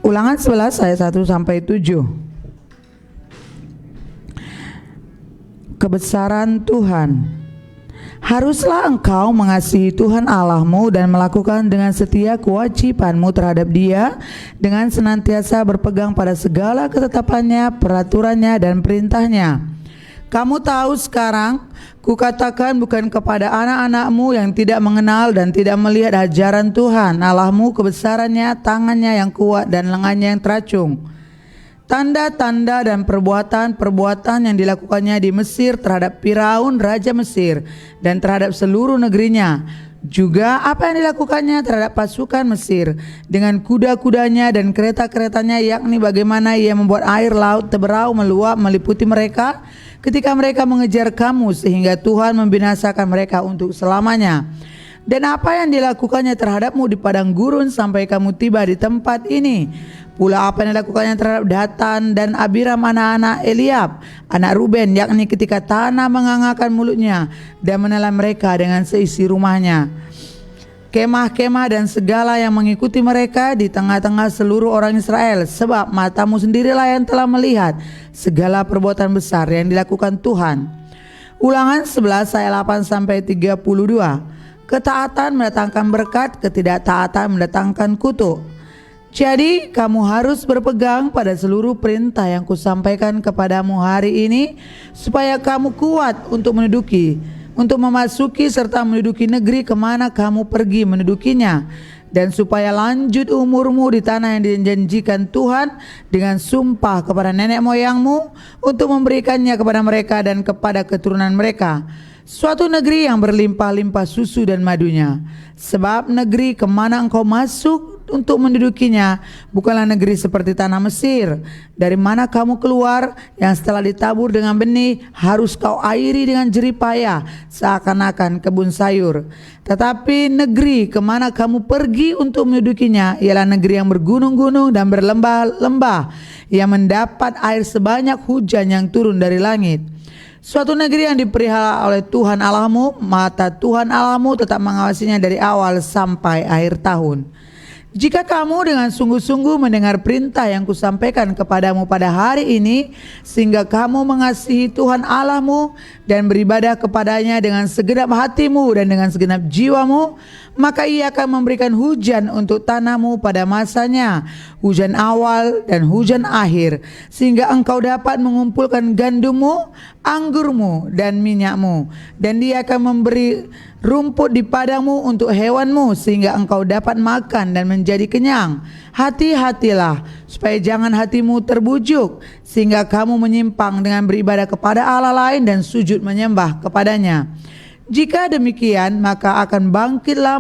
Ulangan 11 ayat 1 sampai 7. Kebesaran Tuhan. Haruslah engkau mengasihi Tuhan Allahmu dan melakukan dengan setia kewajibanmu terhadap Dia dengan senantiasa berpegang pada segala ketetapannya, peraturannya, dan perintahnya. Kamu tahu sekarang, kukatakan bukan kepada anak-anakmu yang tidak mengenal dan tidak melihat ajaran Tuhan Allahmu, kebesarannya, tangannya yang kuat dan lengannya yang teracung. Tanda-tanda dan perbuatan-perbuatan yang dilakukannya di Mesir terhadap Firaun raja Mesir dan terhadap seluruh negerinya. Juga apa yang dilakukannya terhadap pasukan Mesir dengan kuda-kudanya dan kereta-keretanya, yakni bagaimana ia membuat air laut teberau meluap meliputi mereka ketika mereka mengejar kamu, sehingga Tuhan membinasakan mereka untuk selamanya. Dan apa yang dilakukannya terhadapmu di padang gurun sampai kamu tiba di tempat ini. Pula apa yang dilakukannya terhadap Datan dan Abiram anak-anak Eliab, anak Ruben, yakni ketika tanah mengangakkan mulutnya dan menelan mereka dengan seisi rumahnya. Kemah-kemah dan segala yang mengikuti mereka di tengah-tengah seluruh orang Israel, sebab matamu sendirilah yang telah melihat segala perbuatan besar yang dilakukan Tuhan. Ulangan 11 ayat 8 sampai 32. Ketaatan mendatangkan berkat, ketidaktaatan mendatangkan kutuk. Jadi kamu harus berpegang pada seluruh perintah yang kusampaikan kepadamu hari ini, supaya kamu kuat untuk memasuki serta menduduki negeri kemana kamu pergi mendudukinya, dan supaya lanjut umurmu di tanah yang dijanjikan Tuhan dengan sumpah kepada nenek moyangmu untuk memberikannya kepada mereka dan kepada keturunan mereka, suatu negeri yang berlimpah-limpah susu dan madunya. Sebab negeri kemana engkau masuk untuk mendudukinya bukanlah negeri seperti tanah Mesir, dari mana kamu keluar, yang setelah ditabur dengan benih harus kau airi dengan jerih payah seakan-akan kebun sayur. Tetapi negeri kemana kamu pergi untuk mendudukinya ialah negeri yang bergunung-gunung dan berlembah-lembah, yang mendapat air sebanyak hujan yang turun dari langit. Suatu negeri yang dipelihara oleh Tuhan Allahmu, mata Tuhan Allahmu tetap mengawasinya dari awal sampai akhir tahun. Jika kamu dengan sungguh-sungguh mendengar perintah yang kusampaikan kepadamu pada hari ini, sehingga kamu mengasihi Tuhan Allahmu dan beribadah kepadanya dengan segenap hatimu dan dengan segenap jiwamu, maka Ia akan memberikan hujan untuk tanahmu pada masanya, hujan awal dan hujan akhir, sehingga engkau dapat mengumpulkan gandummu, anggurmu, dan minyakmu. Dan Dia akan memberi rumput di padangmu untuk hewanmu, sehingga engkau dapat makan dan menjadi kenyang. Hati-hatilah supaya jangan hatimu terbujuk, sehingga kamu menyimpang dengan beribadah kepada Allah lain dan sujud menyembah kepadanya. Jika demikian, maka akan bangkitlah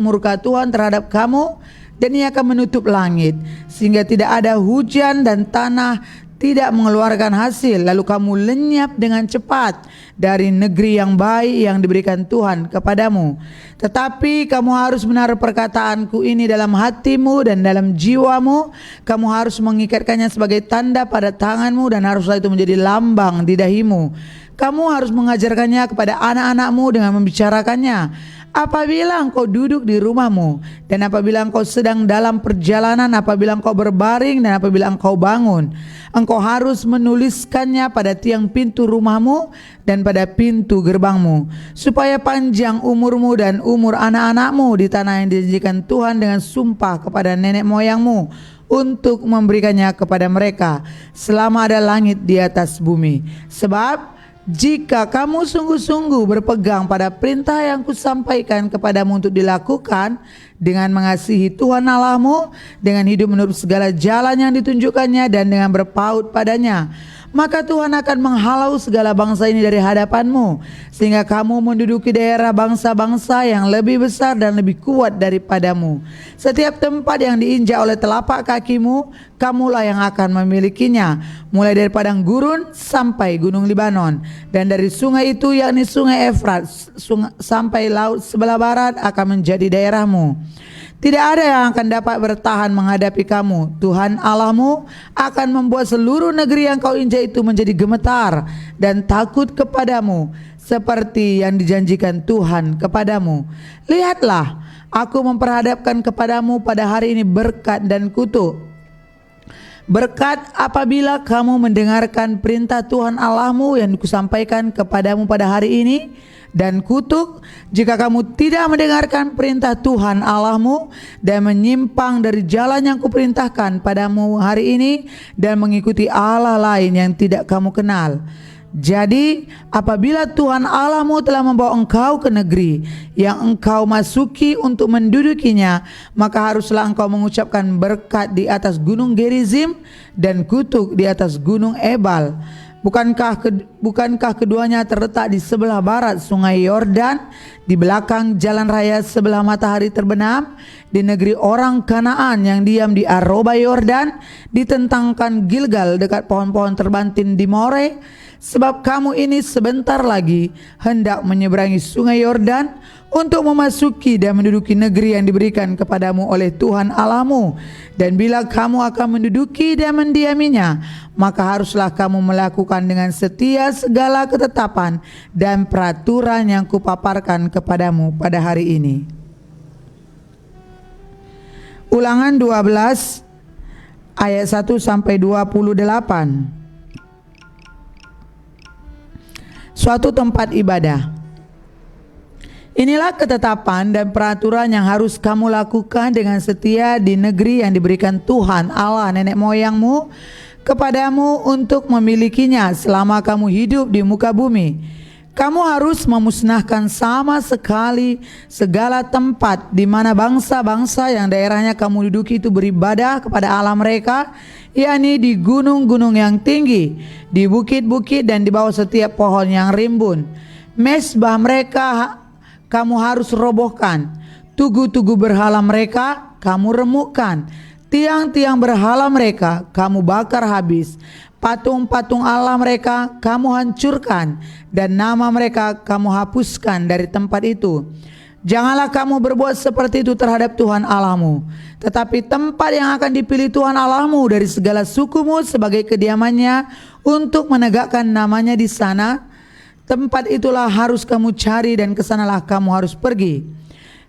murka Tuhan terhadap kamu, dan Ia akan menutup langit sehingga tidak ada hujan dan tanah tidak mengeluarkan hasil, lalu kamu lenyap dengan cepat dari negeri yang baik yang diberikan Tuhan kepadamu. Tetapi kamu harus menaruh perkataanku ini dalam hatimu dan dalam jiwamu. Kamu harus mengikatkannya sebagai tanda pada tanganmu, dan haruslah itu menjadi lambang di dahimu. Kamu harus mengajarkannya kepada anak-anakmu dengan membicarakannya apabila engkau duduk di rumahmu, dan apabila engkau sedang dalam perjalanan, apabila engkau berbaring, dan apabila engkau bangun. Engkau harus menuliskannya pada tiang pintu rumahmu dan pada pintu gerbangmu, supaya panjang umurmu dan umur anak-anakmu di tanah yang dijanjikan Tuhan dengan sumpah kepada nenek moyangmu untuk memberikannya kepada mereka selama ada langit di atas bumi. Sebab jika kamu sungguh-sungguh berpegang pada perintah yang kusampaikan kepadamu untuk dilakukan dengan mengasihi Tuhan Allahmu, dengan hidup menurut segala jalan yang ditunjukkannya dan dengan berpaut padanya, maka Tuhan akan menghalau segala bangsa ini dari hadapanmu, sehingga kamu menduduki daerah bangsa-bangsa yang lebih besar dan lebih kuat daripadamu. Setiap tempat yang diinjak oleh telapak kakimu, kamulah yang akan memilikinya, mulai dari padang gurun sampai gunung Libanon, dan dari sungai itu, yakni sungai Efrat, sampai laut sebelah barat akan menjadi daerahmu. Tidak ada yang akan dapat bertahan menghadapi kamu. Tuhan Allahmu akan membuat seluruh negeri yang kau injak itu menjadi gemetar dan takut kepadamu, seperti yang dijanjikan Tuhan kepadamu. Lihatlah, aku memperhadapkan kepadamu pada hari ini berkat dan kutuk. berkat apabila kamu mendengarkan perintah Tuhan Allahmu yang kusampaikan kepadamu pada hari ini, dan kutuk jika kamu tidak mendengarkan perintah Tuhan Allahmu dan menyimpang dari jalan yang kuperintahkan padamu hari ini dan mengikuti Allah lain yang tidak kamu kenal. Jadi apabila Tuhan Allahmu telah membawa engkau ke negeri yang engkau masuki untuk mendudukinya, maka haruslah engkau mengucapkan berkat di atas gunung Gerizim dan kutuk di atas gunung Ebal. Bukankah keduanya terletak di sebelah barat sungai Yordan, di belakang jalan raya sebelah matahari terbenam, di negeri orang Kanaan yang diam di Araba Yordan, ditentangkan Gilgal dekat pohon-pohon terbantin di More? Sebab kamu ini sebentar lagi hendak menyeberangi sungai Yordan untuk memasuki dan menduduki negeri yang diberikan kepadamu oleh Tuhan Allahmu. Dan bila kamu akan menduduki dan mendiaminya, maka haruslah kamu melakukan dengan setia segala ketetapan dan peraturan yang kupaparkan kepadamu pada hari ini. Ulangan 12 ayat 1 sampai 28. Suatu tempat ibadah. Inilah ketetapan dan peraturan yang harus kamu lakukan dengan setia di negeri yang diberikan Tuhan Allah nenek moyangmu kepadamu untuk memilikinya selama kamu hidup di muka bumi. Kamu harus memusnahkan sama sekali segala tempat di mana bangsa-bangsa yang daerahnya kamu duduki itu beribadah kepada Allah mereka, yakni di gunung-gunung yang tinggi, di bukit-bukit dan di bawah setiap pohon yang rimbun. Mezbah mereka kamu harus robohkan, tugu-tugu berhala mereka kamu remukkan, tiang-tiang berhala mereka kamu bakar habis, patung-patung Allah mereka kamu hancurkan, dan nama mereka kamu hapuskan dari tempat itu. Janganlah kamu berbuat seperti itu terhadap Tuhan Allahmu. Tetapi tempat yang akan dipilih Tuhan Allahmu dari segala sukumu sebagai kediamannya untuk menegakkan namanya di sana, tempat itulah harus kamu cari dan kesanalah kamu harus pergi.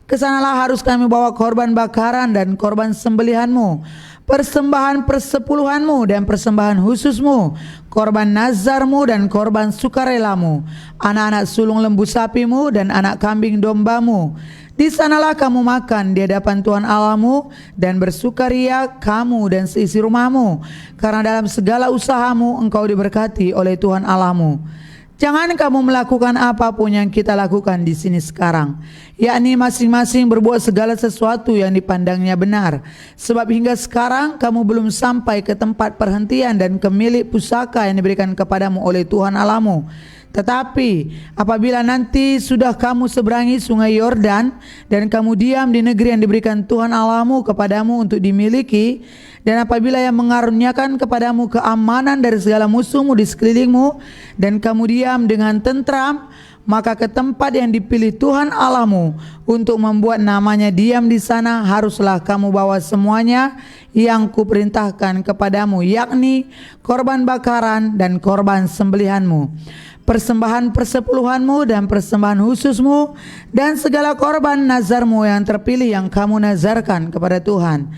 Kesanalah harus kami bawa korban bakaran dan korban sembelihanmu, persembahan persepuluhanmu dan persembahan khususmu, korban nazarmu dan korban sukarelamu, anak-anak sulung lembu sapimu dan anak kambing dombamu. Di sanalah kamu makan di hadapan Tuhan Allahmu dan bersukaria kamu dan seisi rumahmu, karena dalam segala usahamu engkau diberkati oleh Tuhan Allahmu. Jangan kamu melakukan apapun yang kita lakukan di sini sekarang, yakni masing-masing berbuat segala sesuatu yang dipandangnya benar. Sebab hingga sekarang kamu belum sampai ke tempat perhentian dan ke milik pusaka yang diberikan kepadamu oleh Tuhan Allahmu. Tetapi apabila nanti sudah kamu seberangi sungai Yordan dan kamu diam di negeri yang diberikan Tuhan Allahmu kepadamu untuk dimiliki, dan apabila yang mengaruniakan kepadamu keamanan dari segala musuhmu di sekelilingmu, dan kamu diam dengan tentram, maka ke tempat yang dipilih Tuhan Allahmu untuk membuat namanya diam di sana, haruslah kamu bawa semuanya yang kuperintahkan kepadamu, yakni korban bakaran dan korban sembelihanmu, persembahan persepuluhanmu dan persembahan khususmu, dan segala korban nazarmu yang terpilih yang kamu nazarkan kepada Tuhan.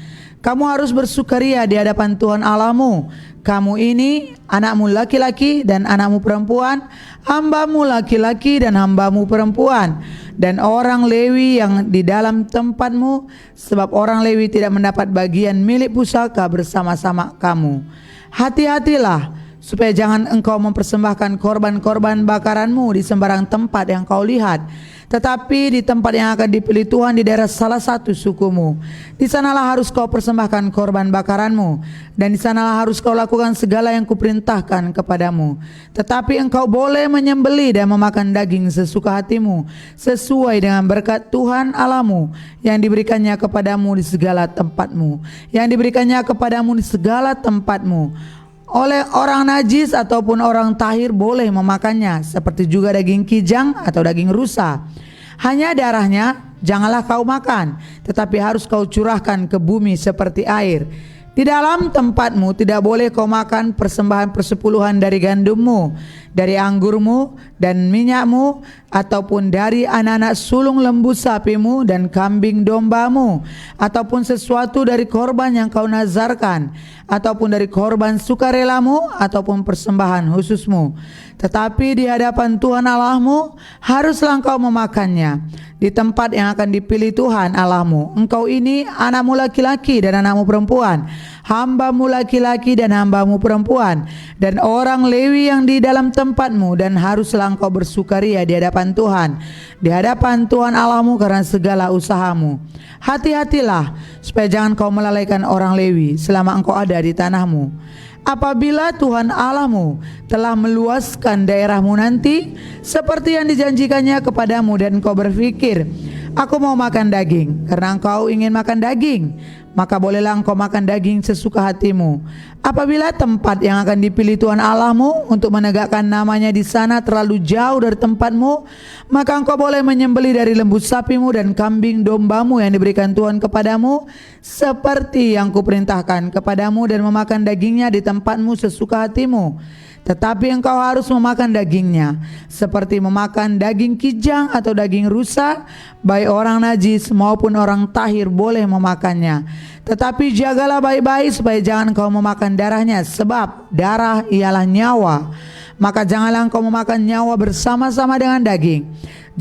Kamu harus bersukaria di hadapan Tuhan Allahmu, kamu ini, anakmu laki-laki dan anakmu perempuan, hambamu laki-laki dan hambamu perempuan, dan orang Lewi yang di dalam tempatmu, sebab orang Lewi tidak mendapat bagian milik pusaka bersama-sama kamu. Hati-hatilah supaya jangan engkau mempersembahkan korban-korban bakaranmu di sembarang tempat yang kau lihat, tetapi di tempat yang akan dipilih Tuhan di daerah salah satu sukumu. Di sanalah harus kau persembahkan korban bakaranmu, dan di sanalah harus kau lakukan segala yang kuperintahkan kepadamu. Tetapi engkau boleh menyembelih dan memakan daging sesuka hatimu, sesuai dengan berkat Tuhan Allahmu yang diberikannya kepadamu di segala tempatmu, Oleh orang najis ataupun orang tahir boleh memakannya, seperti juga daging kijang atau daging rusa. Hanya darahnya janganlah kau makan, tetapi harus kau curahkan ke bumi seperti air. Di dalam tempatmu tidak boleh kau makan persembahan persepuluhan dari gandummu, dari anggurmu dan minyakmu, ataupun dari anak-anak sulung lembu sapimu dan kambing dombamu, ataupun sesuatu dari korban yang kau nazarkan, ataupun dari korban sukarelamu, ataupun persembahan khususmu. Tetapi di hadapan Tuhan Allahmu haruslah engkau memakannya di tempat yang akan dipilih Tuhan Allahmu. Engkau ini anakmu laki-laki dan anakmu perempuan, hambamu laki-laki dan hambamu perempuan, dan orang Lewi yang di dalam tempatmu, dan haruslah engkau bersukaria di hadapan Tuhan Allahmu karena segala usahamu. Hati-hatilah supaya jangan kau melalaikan orang Lewi selama engkau ada di tanahmu. Apabila Tuhan Allahmu telah meluaskan daerahmu nanti seperti yang dijanjikannya kepadamu, dan engkau berpikir, aku mau makan daging, karena engkau ingin makan daging, maka bolehlah engkau makan daging sesuka hatimu. Apabila tempat yang akan dipilih Tuhan Allahmu untuk menegakkan namanya di sana terlalu jauh dari tempatmu, maka engkau boleh menyembelih dari lembu sapimu dan kambing dombamu yang diberikan Tuhan kepadamu, seperti yang kuperintahkan kepadamu, dan memakan dagingnya di tempatmu sesuka hatimu. Tetapi engkau harus memakan dagingnya seperti memakan daging kijang atau daging rusa. Baik orang najis maupun orang tahir boleh memakannya. Tetapi jagalah baik-baik supaya jangan engkau memakan darahnya, sebab darah ialah nyawa. Maka janganlah engkau memakan nyawa bersama-sama dengan daging.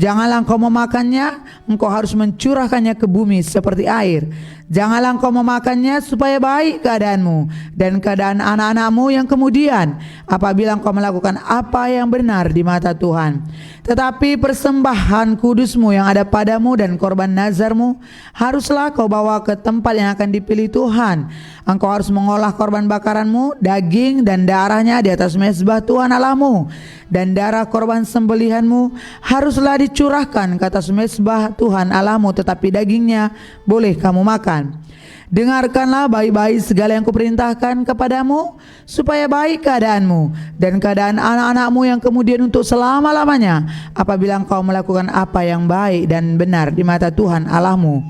Janganlah engkau memakannya, engkau harus mencurahkannya ke bumi seperti air. Janganlah engkau memakannya supaya baik keadaanmu dan keadaan anak-anakmu yang kemudian, apabila engkau melakukan apa yang benar di mata Tuhan. Tetapi persembahan kudusmu yang ada padamu dan korban nazarmu haruslah kau bawa ke tempat yang akan dipilih Tuhan. Engkau harus mengolah korban bakaranmu, daging dan darahnya di atas mezbah Tuhan Allahmu, dan darah korban sembelihanmu haruslah dicurahkan ke atas mezbah Tuhan Allahmu, tetapi dagingnya boleh kamu makan. Dengarkanlah baik-baik segala yang kuperintahkan kepadamu, supaya baik keadaanmu dan keadaan anak-anakmu yang kemudian untuk selama-lamanya, apabila engkau melakukan apa yang baik dan benar di mata Tuhan Allahmu.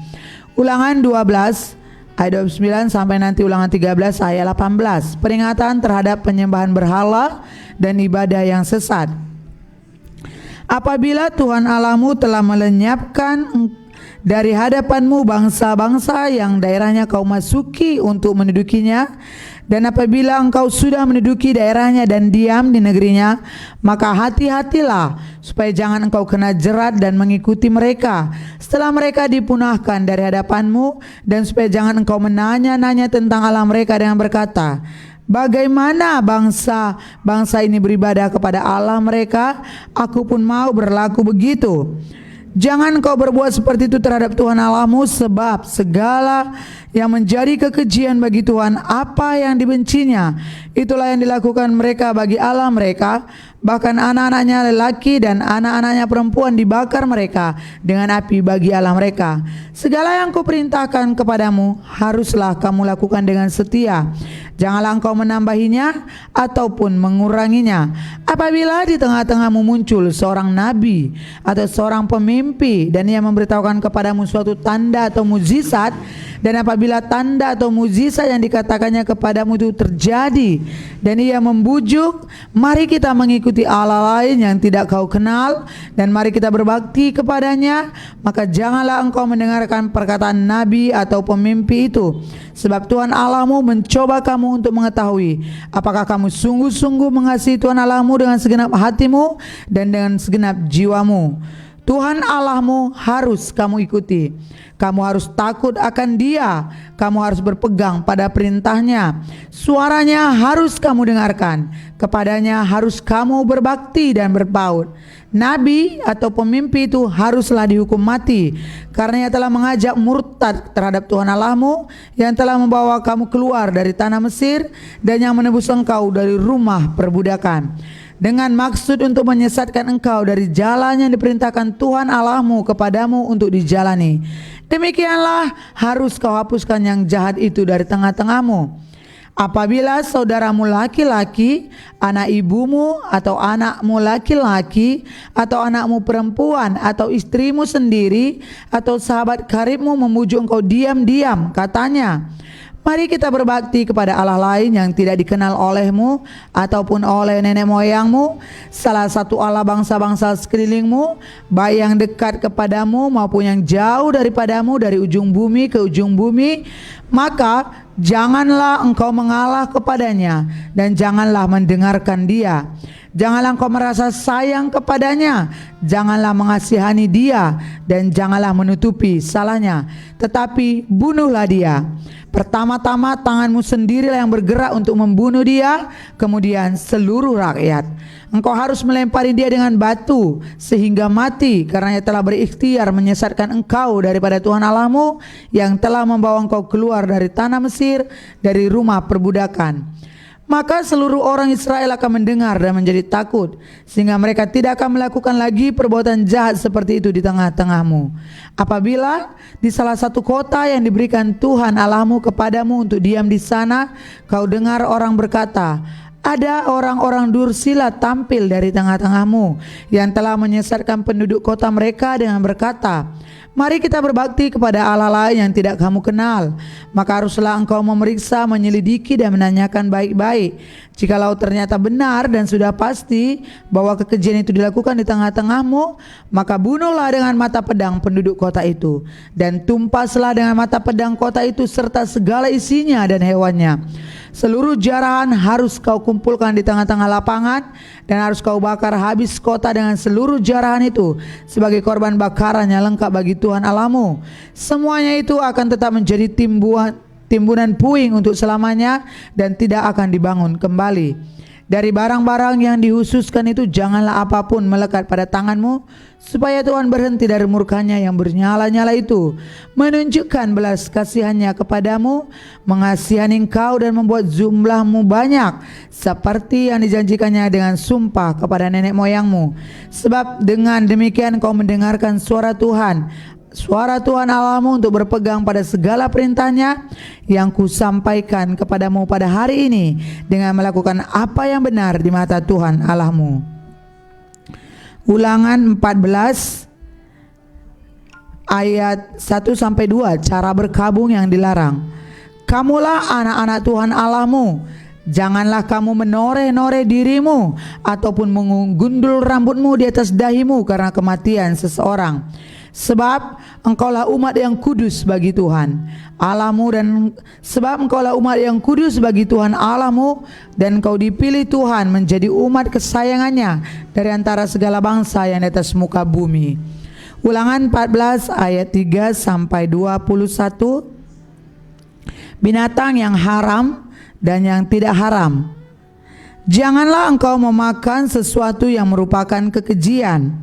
Ulangan 12 ayat 29 sampai nanti ulangan 13 ayat 18. Peringatan terhadap penyembahan berhala dan ibadah yang sesat. Apabila Tuhan Allahmu telah melenyapkan dari hadapanmu bangsa-bangsa yang daerahnya kau masuki untuk mendudukinya, dan apabila engkau sudah menduduki daerahnya dan diam di negerinya, maka hati-hatilah supaya jangan engkau kena jerat dan mengikuti mereka setelah mereka dipunahkan dari hadapanmu, dan supaya jangan engkau menanya-nanya tentang Allah mereka dengan berkata, bagaimana bangsa ini beribadah kepada Allah mereka, aku pun mau berlaku begitu. Jangan kau berbuat seperti itu terhadap Tuhan Allahmu, sebab segala yang menjadi kekejian bagi Tuhan, apa yang dibencinya, itulah yang dilakukan mereka bagi Allah mereka. Bahkan anak-anaknya lelaki dan anak-anaknya perempuan dibakar mereka dengan api bagi Allah mereka. Segala yang kuperintahkan kepadamu haruslah kamu lakukan dengan setia. Janganlah engkau menambahinya ataupun menguranginya. Apabila di tengah-tengahmu muncul seorang nabi atau seorang pemimpi, dan ia memberitahukan kepadamu suatu tanda atau mukjizat, dan apabila tanda atau mukjizat yang dikatakannya kepadamu itu terjadi, dan ia membujuk, mari kita mengikuti Allah lain yang tidak kau kenal, dan mari kita berbakti kepadanya, maka janganlah engkau mendengarkan perkataan nabi atau pemimpi itu. Sebab Tuhan Allahmu mencoba kamu untuk mengetahui apakah kamu sungguh-sungguh mengasihi Tuhan Allahmu dengan segenap hatimu dan dengan segenap jiwamu. Tuhan Allahmu harus kamu ikuti. Kamu harus takut akan Dia. Kamu harus berpegang pada perintahnya. Suaranya harus kamu dengarkan. Kepadanya harus kamu berbakti dan berpaut. Nabi atau pemimpi itu haruslah dihukum mati, karena ia telah mengajak murtad terhadap Tuhan Allahmu, yang telah membawa kamu keluar dari tanah Mesir dan yang menebus engkau dari rumah perbudakan, dengan maksud untuk menyesatkan engkau dari jalan yang diperintahkan Tuhan Allahmu kepadamu untuk dijalani. Demikianlah harus kau hapuskan yang jahat itu dari tengah-tengahmu. Apabila saudaramu laki-laki, anak ibumu atau anakmu laki-laki, atau anakmu perempuan, atau istrimu sendiri, atau sahabat karibmu memujuk engkau diam-diam, katanya, Mari kita berbakti kepada Allah lain yang tidak dikenal olehmu ataupun oleh nenek moyangmu, salah satu Allah bangsa-bangsa sekelilingmu, baik yang dekat kepadamu maupun yang jauh daripadamu dari ujung bumi ke ujung bumi. Maka janganlah engkau mengalah kepadanya dan janganlah mendengarkan dia. Janganlah engkau merasa sayang kepadanya, janganlah mengasihani dia, dan janganlah menutupi salahnya, tetapi bunuhlah dia. Pertama-tama tanganmu sendirilah yang bergerak untuk membunuh dia, kemudian seluruh rakyat. Engkau harus melempari dia dengan batu sehingga mati, karena ia telah berikhtiar menyesatkan engkau daripada Tuhan Allahmu yang telah membawa engkau keluar dari tanah Mesir, dari rumah perbudakan. Maka seluruh orang Israel akan mendengar dan menjadi takut, sehingga mereka tidak akan melakukan lagi perbuatan jahat seperti itu di tengah-tengahmu. Apabila di salah satu kota yang diberikan Tuhan Allahmu kepadamu untuk diam di sana, kau dengar orang berkata, ada orang-orang dursila tampil dari tengah-tengahmu yang telah menyesatkan penduduk kota mereka dengan berkata, mari kita berbakti kepada Allah lain yang tidak kamu kenal. Maka haruslah engkau memeriksa, menyelidiki dan menanyakan baik-baik. Jikalau ternyata benar dan sudah pasti bahwa kekejian itu dilakukan di tengah-tengahmu, maka bunuhlah dengan mata pedang penduduk kota itu, dan tumpaslah dengan mata pedang kota itu serta segala isinya dan hewannya. Seluruh jarahan harus kau kumpulkan di tengah-tengah lapangan, dan harus kau bakar habis kota dengan seluruh jarahan itu sebagai korban bakaran yang lengkap bagi Tuhan Allahmu. Semuanya itu akan tetap menjadi timbunan puing untuk selamanya dan tidak akan dibangun kembali. Dari barang-barang yang dihususkan itu janganlah apapun melekat pada tanganmu, supaya Tuhan berhenti dari murkanya yang bernyala-nyala itu, menunjukkan belas kasihannya kepadamu, mengasihani engkau dan membuat jumlahmu banyak, seperti yang dijanjikannya dengan sumpah kepada nenek moyangmu. Sebab dengan demikian kau mendengarkan suara Tuhan Allahmu untuk berpegang pada segala perintahnya yang kusampaikan kepadamu pada hari ini, dengan melakukan apa yang benar di mata Tuhan Allahmu. Ulangan 14 ayat 1-2, cara berkabung yang dilarang. Kamulah anak-anak Tuhan Allahmu, janganlah kamu menoreh-noreh dirimu ataupun menggundul rambutmu di atas dahimu karena kematian seseorang. Sebab engkaulah umat yang kudus bagi Tuhan Allahmu, dan engkau dipilih Tuhan menjadi umat kesayangannya dari antara segala bangsa yang di atas muka bumi. Ulangan 14 ayat 3-21. Binatang yang haram dan yang tidak haram. Janganlah engkau memakan sesuatu yang merupakan kekejian.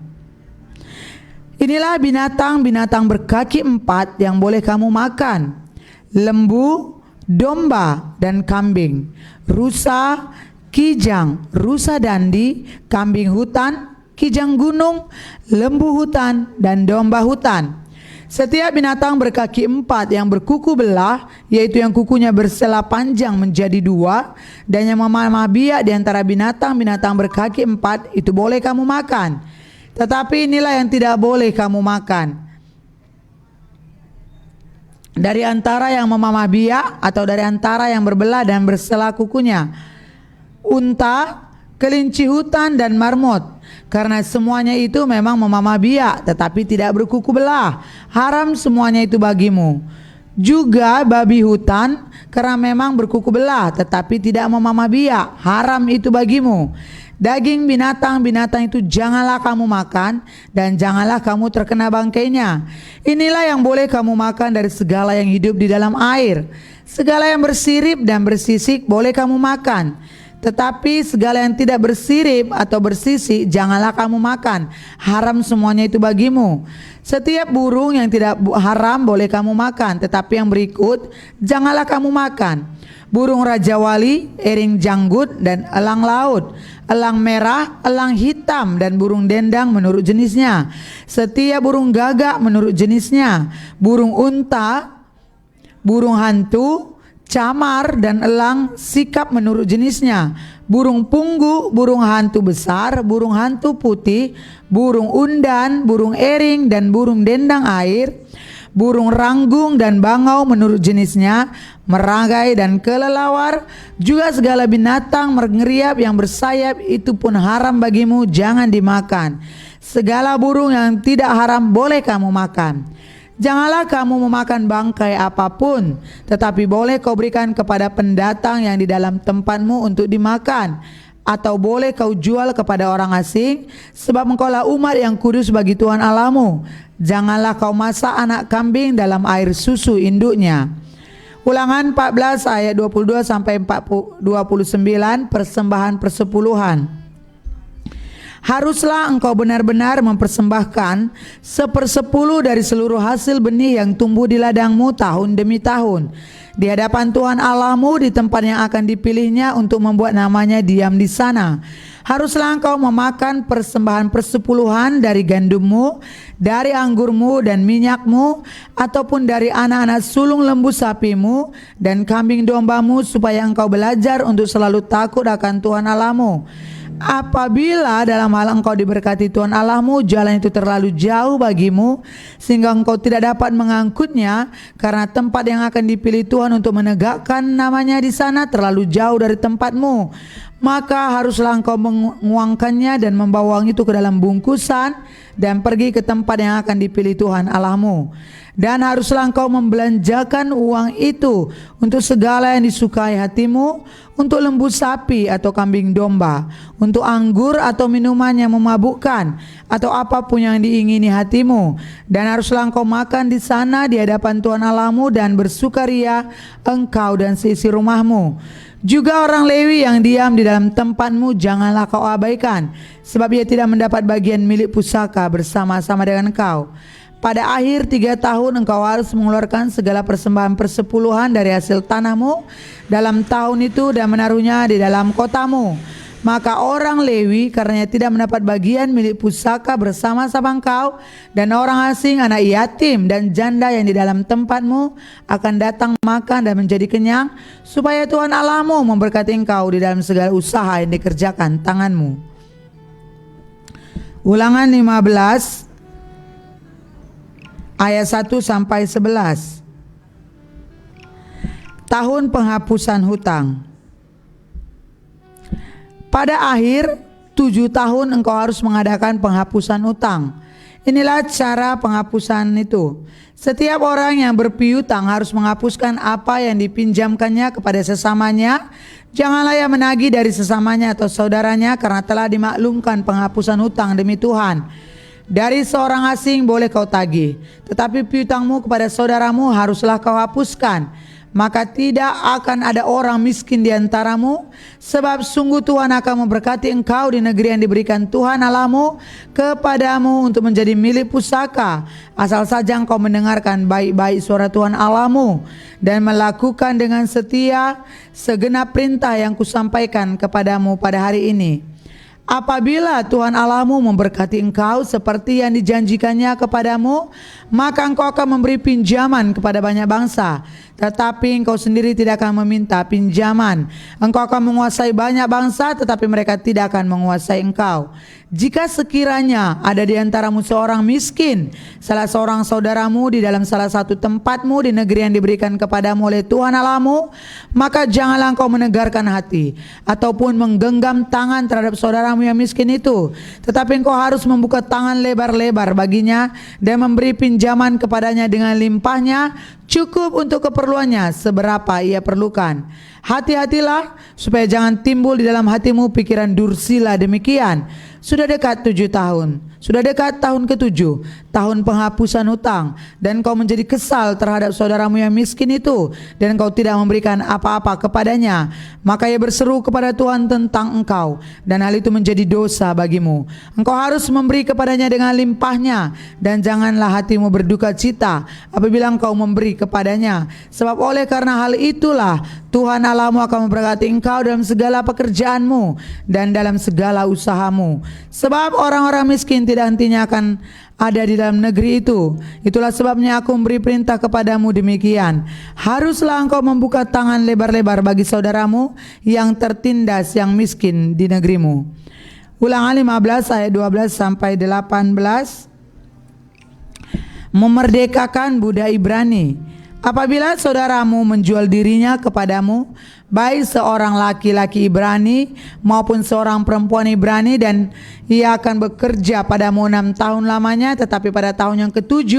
Inilah binatang-binatang berkaki 4 yang boleh kamu makan: lembu, domba, dan kambing, rusa, kijang, rusa dandi, kambing hutan, kijang gunung, lembu hutan, dan domba hutan. Setiap binatang berkaki 4 yang berkuku belah, yaitu yang kukunya bersela panjang menjadi 2, dan yang memamah biak di antara binatang-binatang berkaki 4, itu boleh kamu makan. Tetapi inilah yang tidak boleh kamu makan: dari antara yang memamah biak atau dari antara yang berbelah dan bersela kukunya, unta, kelinci hutan, dan marmut, karena semuanya itu memang memamah biak tetapi tidak berkuku belah. Haram semuanya itu bagimu. Juga babi hutan, karena memang berkuku belah tetapi tidak memamah biak. Haram itu bagimu. Daging binatang-binatang itu janganlah kamu makan, dan janganlah kamu terkena bangkainya. Inilah yang boleh kamu makan dari segala yang hidup di dalam air. Segala yang bersirip dan bersisik boleh kamu makan, tetapi segala yang tidak bersirip atau bersisik janganlah kamu makan. Haram semuanya itu bagimu. Setiap burung yang tidak haram boleh kamu makan, tetapi yang berikut janganlah kamu makan: burung rajawali, ering janggut, dan elang laut, elang merah, elang hitam, dan burung dendang menurut jenisnya. Setiap burung gagak menurut jenisnya, burung unta, burung hantu, camar, dan elang sikap menurut jenisnya, burung punggu, burung hantu besar, burung hantu putih, burung undan, burung ering, dan burung dendang air, burung ranggung dan bangau menurut jenisnya, merangai dan kelelawar, juga segala binatang mengeriap yang bersayap itu pun haram bagimu, jangan dimakan. Segala burung yang tidak haram boleh kamu makan. Janganlah kamu memakan bangkai apapun, tetapi boleh kau berikan kepada pendatang yang di dalam tempatmu untuk dimakan, atau boleh kau jual kepada orang asing, sebab engkaulah umat yang kudus bagi Tuhan Allahmu. Janganlah kau masak anak kambing dalam air susu induknya. Ulangan 14 ayat 22 sampai 29, persembahan persepuluhan. Haruslah engkau benar-benar mempersembahkan 1/10 dari seluruh hasil benih yang tumbuh di ladangmu tahun demi tahun, di hadapan Tuhan Allahmu di tempat yang akan dipilihnya untuk membuat namanya diam di sana. Haruslah engkau memakan persembahan persepuluhan dari gandummu, dari anggurmu dan minyakmu, ataupun dari anak-anak sulung lembu sapimu dan kambing dombamu, supaya engkau belajar untuk selalu takut akan Tuhan Allahmu. Apabila dalam hal engkau diberkati Tuhan Allahmu, jalan itu terlalu jauh bagimu sehingga engkau tidak dapat mengangkutnya, karena tempat yang akan dipilih Tuhan untuk menegakkan namanya di sana terlalu jauh dari tempatmu, maka haruslah engkau menguangkannya dan membawa uang itu ke dalam bungkusan dan pergi ke tempat yang akan dipilih Tuhan Allahmu. Dan haruslah engkau membelanjakan uang itu untuk segala yang disukai hatimu, untuk lembu sapi atau kambing domba, untuk anggur atau minuman yang memabukkan, atau apapun yang diingini hatimu. Dan haruslah engkau makan di sana di hadapan Tuhan Allahmu dan bersukaria engkau dan seisi rumahmu. Juga orang Lewi yang diam di dalam tempatmu janganlah kau abaikan, sebab ia tidak mendapat bagian milik pusaka bersama-sama dengan kau. Pada akhir 3 tahun engkau harus mengeluarkan segala persembahan persepuluhan dari hasil tanahmu dalam tahun itu dan menaruhnya di dalam kotamu. Maka orang Lewi karenanya tidak mendapat bagian milik pusaka bersama-sama engkau, dan orang asing, anak yatim dan janda yang di dalam tempatmu akan datang makan dan menjadi kenyang, supaya Tuhan Allahmu memberkati engkau di dalam segala usaha yang dikerjakan tanganmu. Ulangan 15 ayat 1 sampai 11. Tahun penghapusan hutang. Pada akhir 7 tahun engkau harus mengadakan penghapusan hutang. Inilah cara penghapusan itu. Setiap orang yang berpiutang harus menghapuskan apa yang dipinjamkannya kepada sesamanya. Janganlah ia menagih dari sesamanya atau saudaranya, karena telah dimaklumkan penghapusan hutang demi Tuhan. Dari seorang asing boleh kau tagih, tetapi piutangmu kepada saudaramu haruslah kau hapuskan. Maka tidak akan ada orang miskin di antaramu, sebab sungguh Tuhan akan memberkati engkau di negeri yang diberikan Tuhan Allahmu kepadamu untuk menjadi milik pusaka, asal saja engkau mendengarkan baik-baik suara Tuhan Allahmu dan melakukan dengan setia segenap perintah yang kusampaikan kepadamu pada hari ini. Apabila Tuhan Allahmu memberkati engkau seperti yang dijanjikannya kepadamu, maka engkau akan memberi pinjaman kepada banyak bangsa, tetapi engkau sendiri tidak akan meminta pinjaman. Engkau akan menguasai banyak bangsa, tetapi mereka tidak akan menguasai engkau. Jika sekiranya ada di antaramu seorang miskin, salah seorang saudaramu di dalam salah satu tempatmu di negeri yang diberikan kepadamu oleh Tuhan Allahmu, maka janganlah engkau menegarkan hati ataupun menggenggam tangan terhadap saudaramu yang miskin itu, tetapi engkau harus membuka tangan lebar-lebar baginya dan memberi pinjaman kepadanya dengan limpahnya, cukup untuk keperluannya seberapa ia perlukan. Hati-hatilah supaya jangan timbul di dalam hatimu pikiran dursila demikian. Sudah dekat 7 tahun, sudah dekat tahun ke-7, tahun penghapusan hutang, dan kau menjadi kesal terhadap saudaramu yang miskin itu, dan kau tidak memberikan apa-apa kepadanya. Maka ia berseru kepada Tuhan tentang engkau, dan hal itu menjadi dosa bagimu. Engkau harus memberi kepadanya dengan limpahnya, dan janganlah hatimu berduka cita apabila engkau memberi kepadanya, sebab oleh karena hal itulah Tuhan Allahmu akan memberkati engkau dalam segala pekerjaanmu dan dalam segala usahamu. Sebab orang-orang miskin tidak hentinya akan ada di dalam negeri itu. Itulah sebabnya aku memberi perintah kepadamu demikian. Haruslah engkau membuka tangan lebar-lebar bagi saudaramu yang tertindas, yang miskin di negerimu. Ulangan 15 ayat 12 sampai 18. Memerdekakan budak Ibrani. Apabila saudaramu menjual dirinya kepadamu, baik seorang laki-laki Ibrani maupun seorang perempuan Ibrani, dan ia akan bekerja padamu 6 tahun lamanya, tetapi pada tahun yang ke-7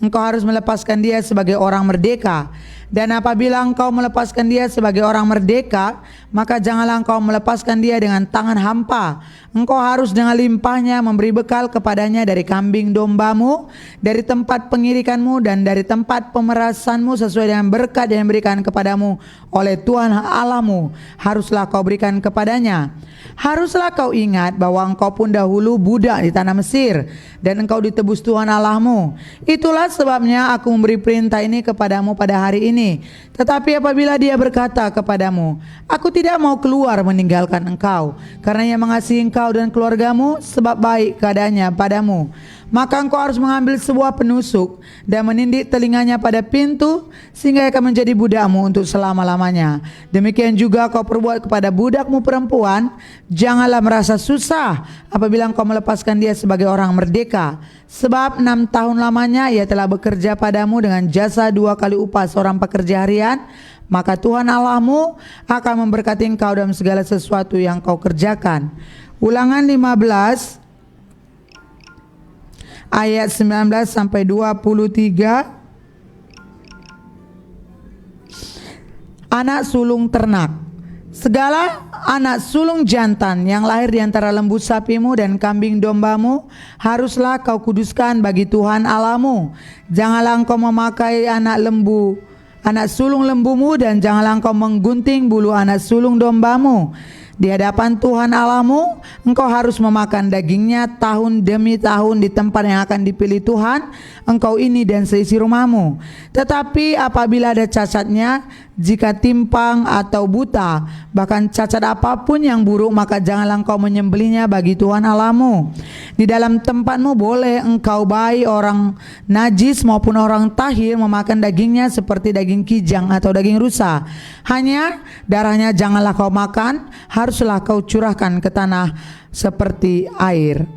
engkau harus melepaskan dia sebagai orang merdeka. Dan apabila engkau melepaskan dia sebagai orang merdeka, maka janganlah engkau melepaskan dia dengan tangan hampa. Engkau harus dengan limpahnya memberi bekal kepadanya dari kambing dombamu, dari tempat pengirikanmu, dan dari tempat pemerasanmu sesuai dengan berkat yang diberikan kepadamu oleh Tuhan Allahmu. Haruslah kau berikan kepadanya. Haruslah kau ingat bahwa engkau pun dahulu budak di tanah Mesir, dan engkau ditebus Tuhan Allahmu. Itulah sebabnya aku memberi perintah ini kepadamu pada hari ini. Tetapi apabila dia berkata kepadamu, aku tidak mau keluar meninggalkan engkau, karena ia mengasihi engkau dan keluargamu, sebab baik keadaannya padamu, maka engkau harus mengambil sebuah penusuk dan menindik telinganya pada pintu, sehingga ia akan menjadi budakmu untuk selama-lamanya. Demikian juga kau perbuat kepada budakmu perempuan. Janganlah merasa susah apabila engkau melepaskan dia sebagai orang merdeka, sebab 6 tahun lamanya ia telah bekerja padamu dengan jasa 2 kali upah seorang pekerja harian. Maka Tuhan Allahmu akan memberkati engkau dalam segala sesuatu yang kau kerjakan. Ulangan 15 ayat 19 sampai 23. Anak sulung ternak. Segala anak sulung jantan yang lahir di antara lembu sapimu dan kambing dombamu haruslah kau kuduskan bagi Tuhan Allahmu. Janganlah engkau memakai anak sulung lembumu, dan janganlah engkau menggunting bulu anak sulung dombamu. Di hadapan Tuhan Allahmu, engkau harus memakan dagingnya tahun demi tahun di tempat yang akan dipilih Tuhan engkau ini dan seisi rumahmu. Tetapi apabila ada cacatnya, jika timpang atau buta, bahkan cacat apapun yang buruk, maka janganlah engkau menyembelihnya bagi Tuhan Allahmu. Di dalam tempatmu boleh engkau baik orang najis maupun orang tahir memakan dagingnya seperti daging kijang atau daging rusa. Hanya darahnya janganlah kau makan, haruslah kau curahkan ke tanah seperti air.